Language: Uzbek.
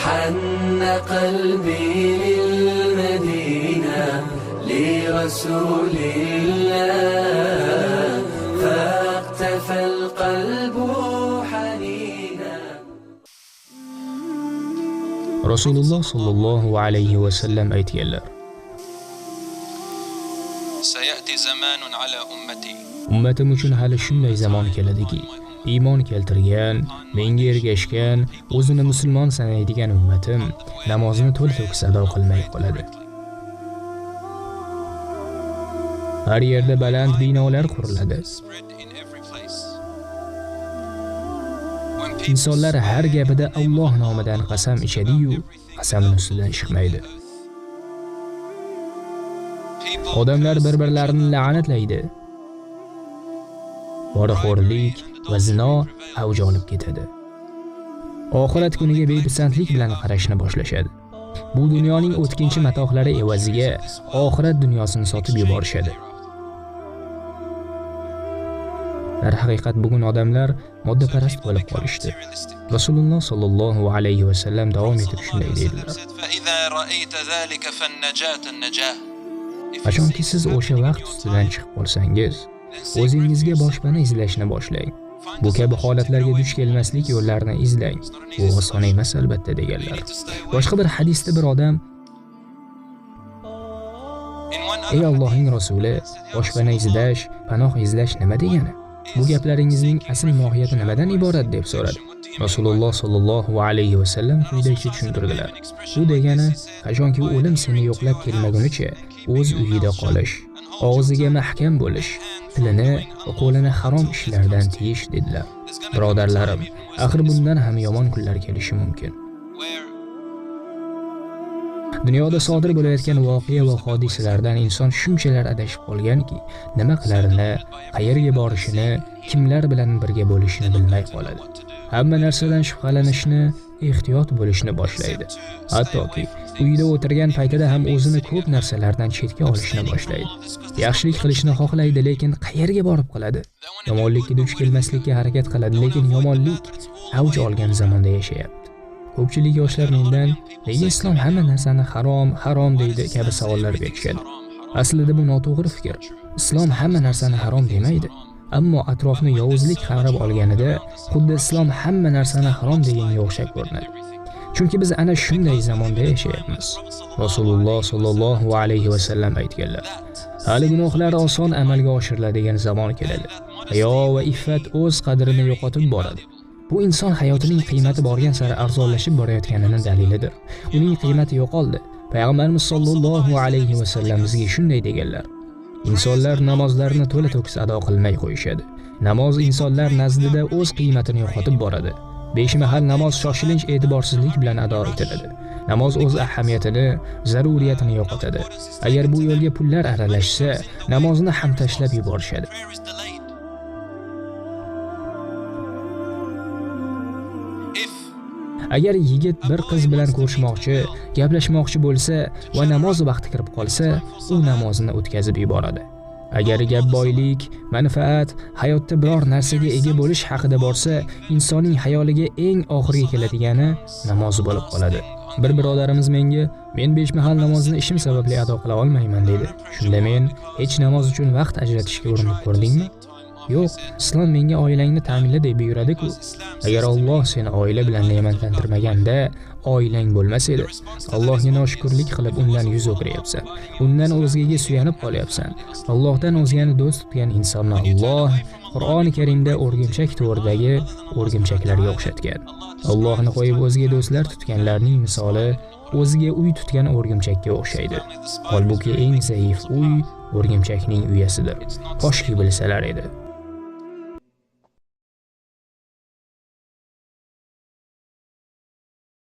حن قلبي للمدينة لرسول الله فاقتفى القلب حنينا. Rasululloh sallallohu alayhi va sallam aytganlar: سيأتي زمان على أمتي. Ummatim uchun hali shunday zamon keladiki, iymon keltirgan, menga ergashgan, o'zini musulmon sanaydigan ummatim namozni to'la-to'kis ado qilmay qoladi. Har yerda baland binolar quriladi. İnsanlar har gapida Alloh nomidan qasam ichadi-yu, qasamning ustidan chiqmaydi. Odamlar bir-birlarini la'natlaydi. Poraxo'rlik va zino avj olib ketadi. Oxirat kuniga bepisandlik bilan qarashni boshlashadi. Bu dunyoning o'tkinchi matohlari evaziga oxirat dunyosini sotib yuborishadi. Dar haqiqat bugun odamlar moddaparast bo'lib qolishdi. Rasululloh sallallohu alayhi va sallam davom etib shunday dedilar: Qachonki siz o'sha vaqt ustidan chiqib qolsangiz, o'zingizga boshpana izlashni boshlang. Bu kabi holatlarga duch kelmaslik yo'llarini izlang. Bu oson emas albatta deganlar. Boshqa bir hadisda bir odam: Ey Allohning rasuli, boshpana izlash, panoh izlash nima degani? Bu gaplaringizning asl mohiyati nimadan iborat deb so'radi. Rasululloh sallallohu alayhi va sallam quyidagicha tushuntirdilar. Bu degani, qachonki o'lim seni yo'qlab kelmagunicha o'z uyida qolish, og'ziga mahkam bo'lish, tilini va qo'lini harom ishlardan tiyish dedilar. Birodarlarim, axir bundan ham yomon kunlar kelishi mumkin. Dunyoda sodir bo'layotgan voqea va hodisalardan inson shunchalar adashib qolganki, nima qilarini, qayerga borishini, kimlar bilan birga bo'lishini bilmay qoladi. Hamma narsadan shubhalanishni, ehtiyot bo'lishni boshlaydi. Hattoki uyda o'tirgan paytida ham o'zini ko'p narsalardan chetga olishni boshlaydi. Yaxshilik qilishni xohlaydi, lekin qayerga borib qiladi? Yomonlikka duch kelmaslikka harakat qiladi, lekin yomonlik avj olgan zamonda yashayapti. Ko'pchilik yoshlar mendan nega islom hamma narsani harom deydi kabi savollar berishadi. Aslida bu noto'g'ri fikr. Islom hamma narsani harom demaydi. Ammo atrofni yovuzlik qamrab olganida xuddi islom hamma narsani harom deganga o'xshab ko'rinadi. Chunki biz ana shunday zamonda yashayapmiz. Rasululloh sallallohu alayhi va sallam aytganlar: hali gunohlar oson amalga oshiriladigan zamon keladi. Hayo va iffat o'z qadrini yo'qotib boradi. Bu inson hayotining qiymati borgan sari arzonlashib borayotganining dalilidir. Uning qiymati yo'qoldi. Payg'ambarimiz sollallohu alayhi va sallam bizga shunday deganlar: insonlar namozlarini to'la-to'kis ado qilmay qo'yishadi. Namoz insonlar nazdida o'z qiymatini yo'qotib boradi. 5 mahal namoz shoshilinch e'tiborsizlik bilan ado etiladi. Namoz o'z ahamiyatini, zaruriyatini yo'qotadi. Agar bu yo'lga pullar aralashsa, namozni ham tashlab yuborishadi. Agar yigit bir qiz bilan ko'rishmoqchi, gaplashmoqchi bo'lsa va namoz vaqti kirib qolsa, u namozni o'tkazib yuboradi. Agar gap boylik, manfaat, hayotda biror narsaga ega bo'lish haqida borsa, insonning xayoliga eng oxirgi keladigani namoz bo'lib qoladi. Bir birodarimiz menga: "Men 5 mahal namozni ishim sababli ado qila olmayman" dedi. Shunda men: "Hech namoz uchun vaqt ajratishga urinib ko'rdingmi?" Yo'q, islom menga oilangni ta'minla deb buyuradi-ku. Agar Alloh seni oila bilan ne'matlantirmaganda, oilang bo'lmas edi. Allohga noshukrlik qilib undan yuz o'girayapsan. Undan o'zgaga suyanib qolyapsan. Allohdan o'zgani do'st tutgan insonni Alloh Qur'oni Karimda o'rgimchak to'ridagi o'rgimchaklarga o'xshatgan. Allohni qo'yib o'zga do'stlar tutganlarning misoli o'ziga uy tutgan o'rgimchakka o'xshaydi. Holbuki eng zaif uy o'rgimchakning uyasidir. Qoshki bilsalar edi.